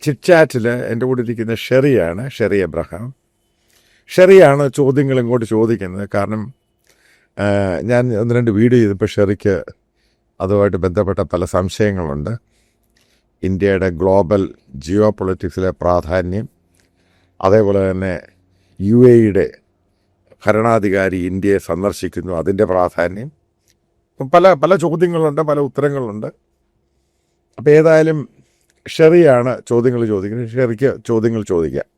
ചിറ്റ്ചാറ്റിൽ എൻ്റെ കൂടെ ഇരിക്കുന്ന ഷെറി എബ്രഹാം. ഷെറിയാണ് ചോദ്യങ്ങൾ ഇങ്ങോട്ട് ചോദിക്കുന്നത്. കാരണം ഞാൻ 1-2 വീഡിയോ ചെയ്തപ്പോൾ ഷെറിക്ക് അതുമായിട്ട് ബന്ധപ്പെട്ട പല സംശയങ്ങളുണ്ട്. ഇന്ത്യയുടെ ഗ്ലോബൽ ജിയോ പൊളിറ്റിക്സിലെ പ്രാധാന്യം, അതേപോലെ തന്നെ UAE ഭരണാധികാരി ഇന്ത്യയെ സന്ദർശിക്കുന്നു, അതിൻ്റെ പ്രാധാന്യം, പല ചോദ്യങ്ങളുണ്ട്, പല ഉത്തരങ്ങളുണ്ട്. അപ്പോൾ ഏതായാലും ഷെറിയാണ് ചോദ്യങ്ങൾ ചോദിക്കുന്നത്. ഷെറിക്ക് ചോദ്യങ്ങൾ ചോദിക്കാം.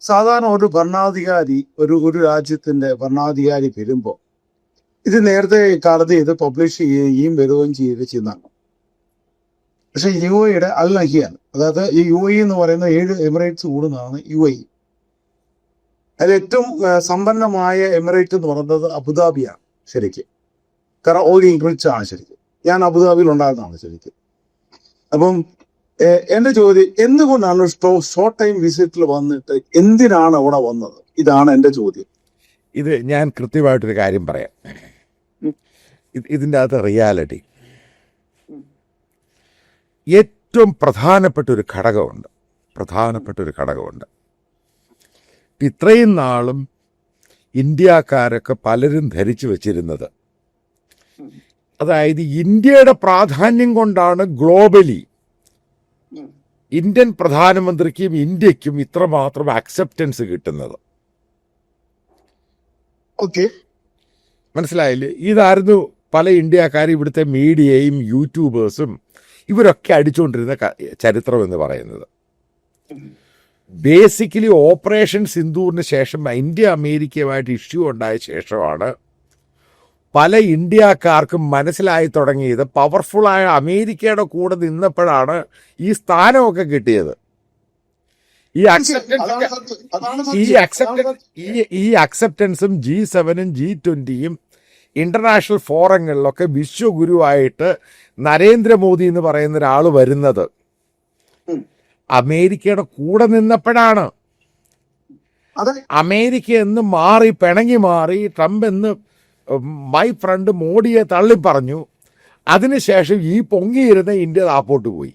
സാധാരണ ഒരു ഭരണാധികാരി ഒരു രാജ്യത്തിന്റെ ഭരണാധികാരി വരുമ്പോൾ ഇത് നേരത്തെ കാലത്ത് ഇത് പബ്ലിഷ് ചെയ്യുകയും വരികയും ചെയ്യുന്നതാണ്. പക്ഷെ UAE അൽ നഹിയാൻ, അതായത് ഈ UAE എന്ന് പറയുന്ന 7 എമിറേറ്റ്സ് കൂടുന്നതാണ് UAE. അതിൽ ഏറ്റവും സമ്പന്നമായ എമിറേറ്റ് എന്ന് പറയുന്നത് അബുദാബിയാണ് ശരിക്കും. കാരണം ഓയിൽ റിച്ച് ആണ് ശരിക്കും. ഞാൻ അബുദാബിയിൽ ഉണ്ടായിരുന്നതാണ് ശരിക്കും. അപ്പം എന്റെ ചോദ്യം, എന്തുകൊണ്ടാണ് ഷോർട്ട് ടൈം വിസിറ്റിൽ വന്നിട്ട് എന്തിനാണ് അവിടെ വന്നത്? ഇതാണ് എന്റെ ചോദ്യം. ഇത് ഞാൻ കൃത്യമായിട്ടൊരു കാര്യം പറയാം. ഇതിൻ്റെ അകത്ത് റിയാലിറ്റി ഏറ്റവും പ്രധാനപ്പെട്ട ഒരു ഘടകമുണ്ട്. ഇത്രയും നാളും ഇന്ത്യക്കാരൊക്കെ പലരും ധരിച്ചു വച്ചിരുന്നത്, അതായത് ഇന്ത്യയുടെ പ്രാധാന്യം കൊണ്ടാണ് ഗ്ലോബലി ഇന്ത്യൻ പ്രധാനമന്ത്രിക്കും ഇന്ത്യക്കും ഇത്രമാത്രം അക്സെപ്റ്റൻസ് കിട്ടുന്നത്. ഓക്കെ, മനസ്സിലായില്ലേ? ഇതായിരുന്നു പല ഇന്ത്യക്കാരും, ഇവിടുത്തെ മീഡിയയും യൂട്യൂബേഴ്സും ഇവരൊക്കെ അടിച്ചുകൊണ്ടിരുന്ന ചരിത്രം എന്ന് പറയുന്നത്. ബേസിക്കലി ഓപ്പറേഷൻ സിന്ദൂറിന് ശേഷം, ഇന്ത്യ അമേരിക്കയുമായിട്ട് ഇഷ്യൂ ഉണ്ടായ ശേഷമാണ് പല ഇന്ത്യക്കാർക്കും മനസ്സിലായി തുടങ്ങിയത്. പവർഫുള്ളായ അമേരിക്കയുടെ കൂടെ നിന്നപ്പോഴാണ് ഈ സ്ഥാനമൊക്കെ കിട്ടിയത്. ഈ അക്സെപ്റ്റൻസും G7-ഉം G20-യും ഇന്റർനാഷണൽ ഫോറങ്ങളിലൊക്കെ വിശ്വഗുരുവായിട്ട് നരേന്ദ്രമോദി എന്ന് പറയുന്ന ഒരാൾ വരുന്നത് അമേരിക്കയുടെ കൂടെ നിന്നപ്പോഴാണ്. അമേരിക്ക എന്ന് പിണങ്ങി മാറി ട്രംപ് എന്ന് മൈ ഫ്രണ്ട് മോഡിയെ തള്ളിപ്പറഞ്ഞു. അതിനുശേഷം ഈ പൊങ്ങിയിരുന്ന ഇന്ത്യ താപ്പോട്ട് പോയി.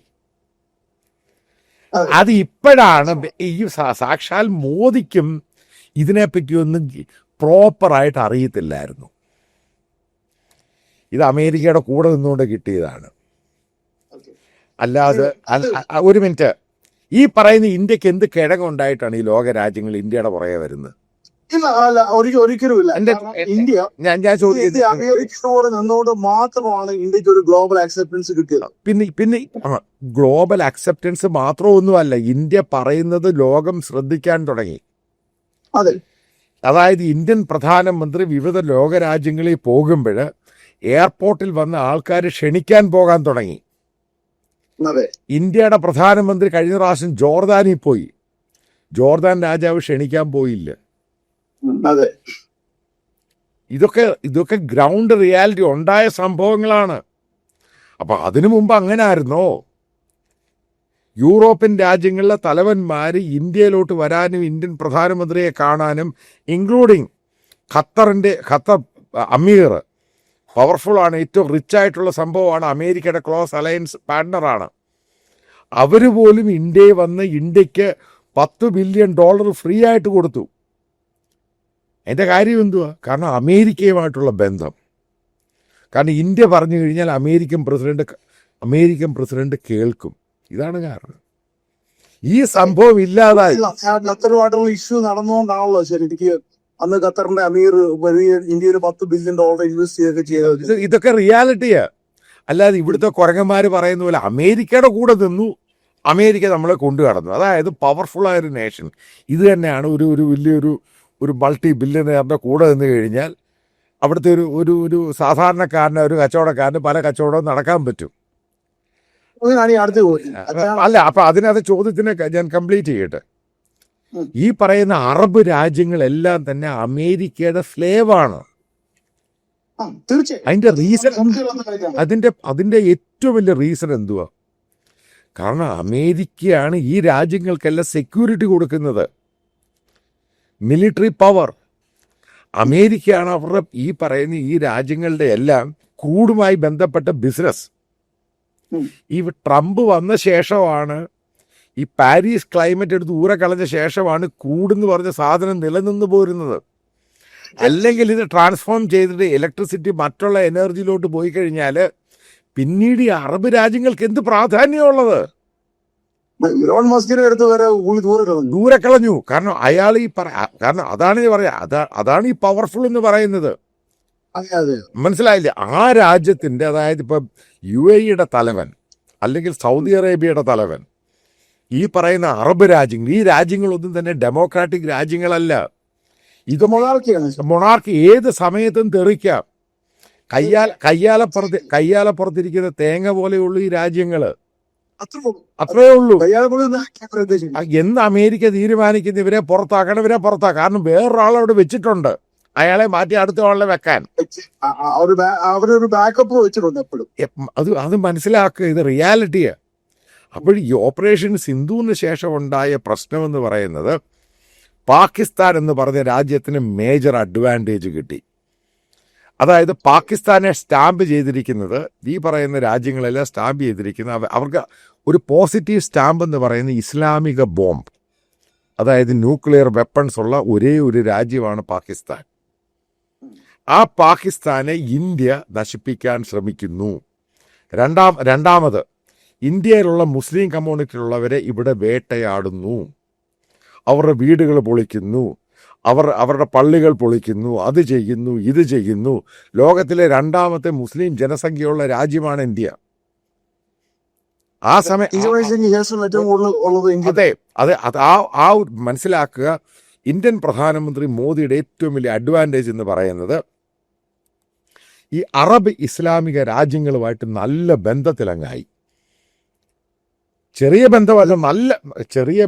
അത് ഇപ്പോഴാണ് ഈ സാക്ഷാൽ മോദിക്കും ഇതിനെപ്പറ്റിയൊന്നും പ്രോപ്പറായിട്ട് അറിയത്തില്ലായിരുന്നു. ഇത് അമേരിക്കയുടെ കൂടെ നിന്നുകൊണ്ട് കിട്ടിയതാണ്. അല്ലാതെ ഒരു മിനിറ്റ്, ഈ പറയുന്ന ഇന്ത്യക്ക് എന്ത് കിഴങ്ങുണ്ടായിട്ടാണ് ഈ ലോക രാജ്യങ്ങൾ ഇന്ത്യയുടെ പുറകെ വരുന്നത്? ഒരിക്കലുമില്ല. ഇന്ത്യ നിന്നുകൊണ്ട് മാത്രമാണ് ഇന്ത്യക്ക് ഒരു ഗ്ലോബൽ അക്സെപ്റ്റൻസ് കിട്ടിയത്. പിന്നെ ഗ്ലോബൽ അക്സെപ്റ്റൻസ് മാത്രമൊന്നുമല്ല, ഇന്ത്യ പറയുന്നത് ലോകം ശ്രദ്ധിക്കാൻ തുടങ്ങി. അതെ, അതായത് ഇന്ത്യൻ പ്രധാനമന്ത്രി വിവിധ ലോകരാജ്യങ്ങളിൽ പോകുമ്പോൾ എയർപോർട്ടിൽ വന്ന ആൾക്കാർ ക്ഷണിക്കാൻ പോകാൻ തുടങ്ങി. ഇന്ത്യയുടെ പ്രധാനമന്ത്രി കഴിഞ്ഞ പ്രാവശ്യം ജോർദാനിൽ പോയി. ജോർദാൻ രാജാവ് ക്ഷണിക്കാൻ പോയില്ല. അതെ, ഇതൊക്കെ ഗ്രൗണ്ട് റിയാലിറ്റി ഉണ്ടായ സംഭവങ്ങളാണ്. അപ്പൊ അതിനു മുമ്പ് അങ്ങനെ ആയിരുന്നോ? യൂറോപ്യൻ രാജ്യങ്ങളിലെ തലവന്മാർ ഇന്ത്യയിലോട്ട് വരാനും ഇന്ത്യൻ പ്രധാനമന്ത്രിയെ കാണാനും, ഇൻക്ലൂഡിങ് ഖത്തർ അമീർ പവർഫുള്ളാണ്, ഏറ്റവും റിച്ച് ആയിട്ടുള്ള സംഭവമാണ്, അമേരിക്കയുടെ ക്ലോസ് അലയൻസ് പാർട്ട്ണറാണ്. അവർ പോലും ഇന്ത്യയിൽ വന്ന് ഇന്ത്യക്ക് $10 ബില്യൺ ഫ്രീ ആയിട്ട് കൊടുത്തു. അതിൻ്റെ കാര്യം എന്തുവാ? കാരണം അമേരിക്കയുമായിട്ടുള്ള ബന്ധം. കാരണം ഇന്ത്യ പറഞ്ഞു കഴിഞ്ഞാൽ അമേരിക്കൻ പ്രസിഡന്റ് കേൾക്കും. ഇതാണ് കാരണം. ഈ സംഭവം ഇല്ലാതായി. ഖത്തറുമായിട്ടുള്ള ഇഷ്യൂ നടന്നുകൊണ്ടാണല്ലോ ശരിക്ക് അന്ന് ഖത്തറിന്റെ അമീർ ഇന്ത്യയിൽ $10 ബില്യൺ ഇൻവെസ്റ്റ് ചെയ്തൊക്കെ. ഇതൊക്കെ റിയാലിറ്റിയാ. അല്ലാതെ ഇവിടുത്തെ കുരങ്ങന്മാർ പറയുന്ന പോലെ അമേരിക്കയുടെ കൂടെ നിന്നു, അമേരിക്ക നമ്മളെ കൊണ്ടു കടന്നു. അതായത് പവർഫുള്ളായൊരു നേഷൻ. ഇത് തന്നെയാണ് ഒരു വലിയൊരു മൾട്ടി ബില്യണറിന്റെ കൂടെ നിന്ന് കഴിഞ്ഞാൽ അവിടുത്തെ ഒരു സാധാരണക്കാരന്, ഒരു കച്ചവടക്കാരന് പല കച്ചവടവും നടക്കാൻ പറ്റും. അല്ല, അപ്പൊ അതിനകത്ത് ചോദ്യത്തിനെ ഞാൻ കംപ്ലീറ്റ് ചെയ്യട്ടെ. ഈ പറയുന്ന അറബ് രാജ്യങ്ങളെല്ലാം തന്നെ അമേരിക്കയുടെ സ്ലേവാണ്. അതിന്റെ റീസൺ, അതിന്റെ ഏറ്റവും വലിയ റീസൺ എന്തുവാ? കാരണം അമേരിക്കയാണ് ഈ രാജ്യങ്ങൾക്കെല്ലാം സെക്യൂരിറ്റി കൊടുക്കുന്നത്, മിലിറ്ററി പവർ. അമേരിക്കയാണ് അവരുടെ ഈ പറയുന്ന ഈ രാജ്യങ്ങളുടെ എല്ലാം ക്രൂഡുമായി ബന്ധപ്പെട്ട ബിസിനസ്. ഉം. ഈ ട്രംപ് വന്ന ശേഷമാണ് ഈ പാരീസ് ക്ലൈമറ്റ് എടുത്ത് ഊരെ കളഞ്ഞ ശേഷമാണ് കൂടുന്ന് പറഞ്ഞ സാധനം നിലനിന്ന് പോരുന്നത്. അല്ലെങ്കിൽ ഇത് ട്രാൻസ്ഫോം ചെയ്തിട്ട് ഇലക്ട്രിസിറ്റി മറ്റുള്ള എനർജിയിലോട്ട് പോയി കഴിഞ്ഞാൽ പിന്നീട് ഈ അറബ് രാജ്യങ്ങൾക്ക് എന്ത് പ്രാധാന്യമുള്ളത്? ഇലോൺ മസ്കിന്റെ അടുത്ത് വരെ ദൂരെ കളഞ്ഞു. കാരണം അയാൾ കാരണം അതാണ് ഞാൻ പറയാ, അതാണ് ഈ പവർഫുൾ എന്ന് പറയുന്നത്. അതെ. മനസ്സിലായില്ലേ? ആ രാജ്യത്തിന്റെ, അതായത് ഇപ്പം UAE തലവൻ അല്ലെങ്കിൽ സൗദി അറേബ്യയുടെ തലവൻ, ഈ പറയുന്ന അറബ് രാജ്യങ്ങൾ, ഈ രാജ്യങ്ങളൊന്നും തന്നെ ഡെമോക്രാറ്റിക് രാജ്യങ്ങളല്ല. ഇത് മൊണാർക്കി ഏത് സമയത്തും തെറിക്കാം. കയ്യാലപ്പുറത്തിരിക്കുന്ന തേങ്ങ പോലെയുള്ളൂ ഈ രാജ്യങ്ങള്. അത്രേ ഉള്ളൂ. എന്ന് അമേരിക്ക തീരുമാനിക്കുന്ന ഇവരെ പുറത്താക്കണം, ഇവരെ പുറത്താക്കാം. കാരണം വേറൊരാൾ അവിടെ വെച്ചിട്ടുണ്ട്, അയാളെ മാറ്റി അടുത്ത ആളെ വെക്കാൻ. അവരൊരു ബാക്കപ്പ് വെച്ചിട്ടുണ്ട് എപ്പോഴും. അത് മനസ്സിലാക്കുക, ഇത് റിയാലിറ്റിയാ. അപ്പോൾ ഈ ഓപ്പറേഷൻ സിന്ധുവിന് ശേഷം ഉണ്ടായ പ്രശ്നമെന്ന് പറയുന്നത് പാകിസ്ഥാൻ എന്ന് പറഞ്ഞ രാജ്യത്തിന് മേജർ അഡ്വാൻറ്റേജ് കിട്ടി. അതായത് പാകിസ്ഥാനെ സ്റ്റാമ്പ് ചെയ്തിരിക്കുന്നത്, ഈ പറയുന്ന രാജ്യങ്ങളെല്ലാം സ്റ്റാമ്പ് ചെയ്തിരിക്കുന്നത്, അവർക്ക് ഒരു പോസിറ്റീവ് സ്റ്റാമ്പ് എന്ന് പറയുന്ന ഇസ്ലാമിക ബോംബ്, അതായത് ന്യൂക്ലിയർ വെപ്പൺസ് ഉള്ള ഒരേ ഒരു രാജ്യമാണ് പാകിസ്ഥാൻ. ആ പാകിസ്ഥാനെ ഇന്ത്യ നശിപ്പിക്കാൻ ശ്രമിക്കുന്നു. രണ്ടാമത് ഇന്ത്യയിലുള്ള മുസ്ലിം കമ്മ്യൂണിറ്റിയിലുള്ളവരെ ഇവിടെ വേട്ടയാടുന്നു, അവരുടെ വീടുകൾ പൊളിക്കുന്നു, അവരുടെ പള്ളികൾ പൊളിക്കുന്നു, അത് ചെയ്യുന്നു, ഇത് ചെയ്യുന്നു. ലോകത്തിലെ രണ്ടാമത്തെ മുസ്ലിം ജനസംഖ്യയുള്ള രാജ്യമാണ് ഇന്ത്യ. ആ സമയം ആ മനസ്സിലാക്കുക. ഇന്ത്യൻ പ്രധാനമന്ത്രി മോദിയുടെ ഏറ്റവും വലിയ അഡ്വാൻറ്റേജ് എന്ന് പറയുന്നത് ഈ അറബ് ഇസ്ലാമിക രാജ്യങ്ങളുമായിട്ട് നല്ല ബന്ധത്തിലങ്ങായി. ചെറിയ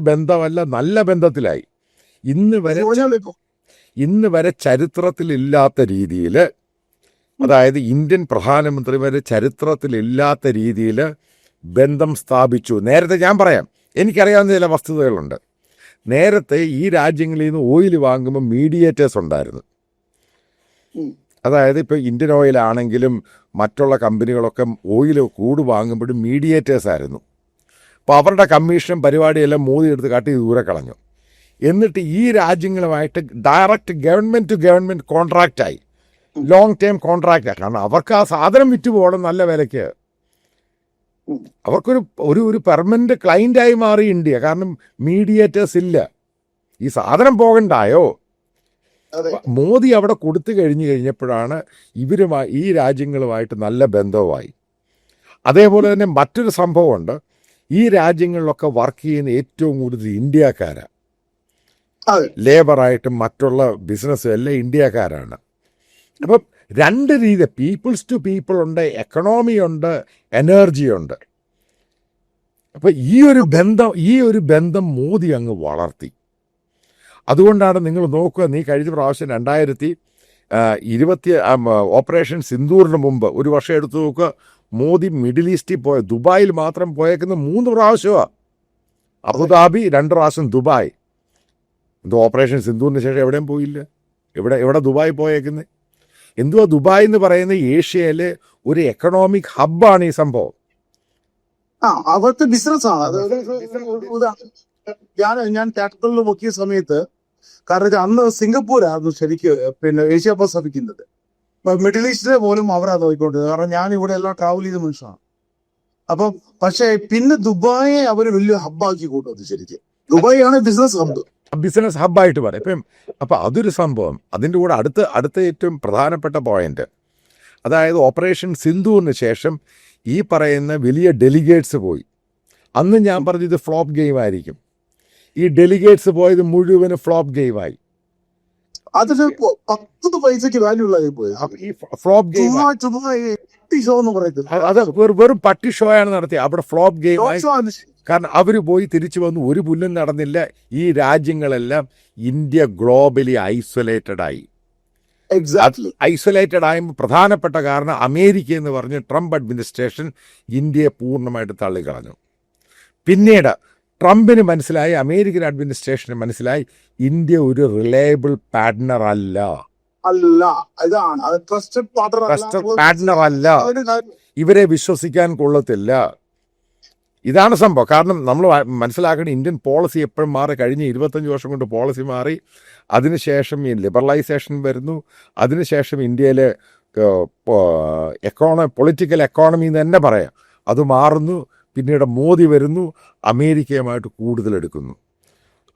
ബന്ധമല്ല, നല്ല ബന്ധത്തിലായി. ഇന്ന് വരെ ചരിത്രത്തിലില്ലാത്ത രീതിയിൽ, അതായത് ഇന്ത്യൻ പ്രധാനമന്ത്രി വരെ ചരിത്രത്തിലില്ലാത്ത രീതിയിൽ ബന്ധം സ്ഥാപിച്ചു. നേരത്തെ ഞാൻ പറയാം, എനിക്കറിയാവുന്ന ചില വസ്തുതകളുണ്ട്. നേരത്തെ ഈ രാജ്യങ്ങളിൽ നിന്ന് ഓയിൽ വാങ്ങുമ്പോൾ മീഡിയേറ്റേഴ്സ് ഉണ്ടായിരുന്നു. അതായത് ഇപ്പോൾ ഇന്ത്യൻ ഓയിൽ ആണെങ്കിലും മറ്റുള്ള കമ്പനികളൊക്കെ ഓയിൽ വാങ്ങുമ്പോഴും മീഡിയേറ്റേഴ്സ് ആയിരുന്നു. അപ്പോൾ അവരുടെ കമ്മീഷൻ പരിപാടിയെല്ലാം മോദി എടുത്ത് കാട്ടി ദൂരെ കളഞ്ഞു. എന്നിട്ട് ഈ രാജ്യങ്ങളുമായിട്ട് ഡയറക്റ്റ് ഗവൺമെൻറ് ടു ഗവൺമെൻറ് കോൺട്രാക്റ്റായി, ലോങ് ടേം കോൺട്രാക്റ്റായി. കാരണം അവർക്ക് ആ സാധനം വിറ്റ് പോകണം നല്ല വിലയ്ക്ക്. അവർക്കൊരു ഒരു പെർമനന്റ് ക്ലയൻ്റായി മാറി ഇന്ത്യ. കാരണം മീഡിയേറ്റേഴ്സ് ഇല്ല, ഈ സാധനം പോകണ്ടായോ. മോദി അവിടെ കൊടുത്തു കഴിഞ്ഞപ്പോഴാണ് ഈ രാജ്യങ്ങളുമായിട്ട് നല്ല ബന്ധവുമായി. അതേപോലെ തന്നെ മറ്റൊരു സംഭവമുണ്ട്, ഈ രാജ്യങ്ങളിലൊക്കെ വർക്ക് ചെയ്യുന്ന ഏറ്റവും കൂടുതൽ ഇന്ത്യക്കാരാണ്. ലേബറായിട്ടും മറ്റുള്ള ബിസിനസ്സും എല്ലാം ഇന്ത്യക്കാരാണ്. അപ്പം രണ്ട് രീതി, പീപ്പിൾസ് ടു പീപ്പിൾ ഉണ്ട്, എക്കണോമി ഉണ്ട്, എനർജി ഉണ്ട്. അപ്പം ഈ ഒരു ബന്ധം മോദി അങ്ങ് വളർത്തി. അതുകൊണ്ടാണ് നിങ്ങൾ നോക്കുക, നീ കഴിഞ്ഞ പ്രാവശ്യം 2020 ഓപ്പറേഷൻ സിന്ദൂറിന് മുമ്പ് ഒരു വർഷം എടുത്തു നോക്കുക, മോദി മിഡിൽ ഈസ്റ്റിൽ ദുബായിൽ മാത്രം പോയേക്കുന്നത് 3 പ്രാവശ്യമാണ്. അബുദാബി 2 പ്രാവശ്യം, ദുബായ്. എന്തോ ഓപ്പറേഷൻ സിന്ദൂറിന് ശേഷം എവിടെയും പോയില്ല. എവിടെ ദുബായ് പോയേക്കുന്നത്? എന്തുവാ ദുബായ് എന്ന് പറയുന്നത്? ഏഷ്യയിലെ ഒരു എക്കണോമിക് ഹബ്ബാണ് ഈ സംഭവം. അവർക്ക് ബിസിനസ്സാണ്. ഞാൻ ക്യാപിറ്റലിൽ നോക്കിയ സമയത്ത്, കാരണം അന്ന് സിംഗപ്പൂരായിരുന്നു ശരിക്കും ഏഷ്യ പസഫിക്കുന്നത്. മിഡിൽ ഈസ്റ്റിലെ പോലും അവരാ നോക്കിക്കൊണ്ടിരുന്നത്. കാരണം ഞാൻ ഇവിടെ എല്ലാം ട്രാവൽ ചെയ്ത മനുഷ്യനാണ്. അപ്പം പക്ഷേ പിന്നെ ദുബായെ അവർ വലിയ ഹബ്ബാക്കി കൂട്ടുന്നത്. ശരിക്കും ദുബായ് ആണ് ബിസിനസ് ഹബ്ബായിട്ട് പറയും. അപ്പം അതൊരു സംഭവം. അതിൻ്റെ കൂടെ അടുത്ത ഏറ്റവും പ്രധാനപ്പെട്ട പോയിന്റ്, അതായത് ഓപ്പറേഷൻ സിന്ധുവിന് ശേഷം ഈ പറയുന്ന വലിയ ഡെലിഗേറ്റ്സ് പോയി. അന്ന് ഞാൻ പറഞ്ഞു ഇത് ഫ്ലോപ്പ് ഗെയിം ആയിരിക്കും. ഈ ഡെലിഗേറ്റ്സ് പോയത് മുഴുവനും ഫ്ലോപ്പ് ഗെയിമായി. അതിന് 10 പൈസക്ക് വാല്യൂ ഉള്ളതായി പോയി. ഈ ഫ്ലോപ്പ് ഗെയിം അത് വെറും പട്ടി ഷോ ആണ് നടത്തിയത്. അവിടെ ഫ്ലോപ്പ് ഗെയിമായി. കാരണം അവർ പോയി തിരിച്ചു വന്നു, ഒരു പുല്ലും നടന്നില്ല. ഈ രാജ്യങ്ങളെല്ലാം ഇന്ത്യ ഗ്ലോബലി ഐസൊലേറ്റഡ് ആയി. ഐസൊലേറ്റഡ് ആയപ്പോൾ പ്രധാനപ്പെട്ട കാരണം അമേരിക്ക എന്ന് പറഞ്ഞ് ട്രംപ് അഡ്മിനിസ്ട്രേഷൻ ഇന്ത്യയെ പൂർണ്ണമായിട്ട് തള്ളിക്കളഞ്ഞു. പിന്നീട് ട്രംപിന് മനസ്സിലായി, അമേരിക്കൻ അഡ്മിനിസ്ട്രേഷന് മനസ്സിലായി, ഇന്ത്യ ഒരു റിലയബിൾ പാർട്ട്ണർ അല്ല. ട്രസ്റ്റഡ് പാർട്ട്ണർ അല്ല. ഇവരെ വിശ്വസിക്കാൻ കൊള്ളത്തില്ല. ഇതാണ് സംഭവം. കാരണം നമ്മൾ മനസ്സിലാക്കേണ്ട ഇന്ത്യൻ പോളിസി എപ്പോഴും മാറി. കഴിഞ്ഞ 25 വർഷം കൊണ്ട് പോളിസി മാറി. അതിനുശേഷം ഈ ലിബറലൈസേഷൻ വരുന്നു. അതിനുശേഷം ഇന്ത്യയിലെ പൊളിറ്റിക്കൽ എക്കോണമി എന്ന് തന്നെ പറയാം, അത് മാറുന്നു. പിന്നീട് മോദി വരുന്നു, അമേരിക്കയുമായിട്ട് കൂടുതലെടുക്കുന്നു.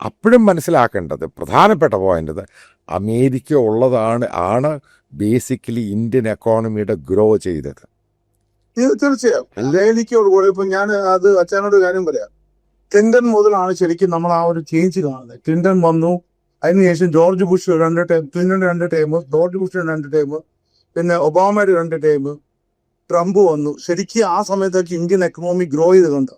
അപ്പോഴും മനസ്സിലാക്കേണ്ടത് പ്രധാനപ്പെട്ട പോയിൻ്റ്, അമേരിക്ക ആണ് ബേസിക്കലി ഇന്ത്യൻ എക്കോണമിയുടെ ഗ്രോ ചെയ്തത്. തീർച്ചയായും അമേരിക്കയോട് കൂടെ ഇപ്പൊ ഞാൻ അത് അച്ഛനോട് കാര്യം പറയാം. ക്ലിന്റൺ മുതലാണ് ശരിക്കും നമ്മൾ ആ ഒരു ചേഞ്ച് കാണുന്നത്. ക്ലിന്റൺ വന്നു, അതിനുശേഷം George Bush 2 time, Clinton 2 time, George Bush 2 time, പിന്നെ ഒബാമയുടെ 2 ടൈം, ട്രംപ് വന്നു. ശരിക്കും ആ സമയത്തൊക്കെ ഇന്ത്യൻ എക്കണോമി ഗ്രോ ചെയ്തുകൊണ്ട്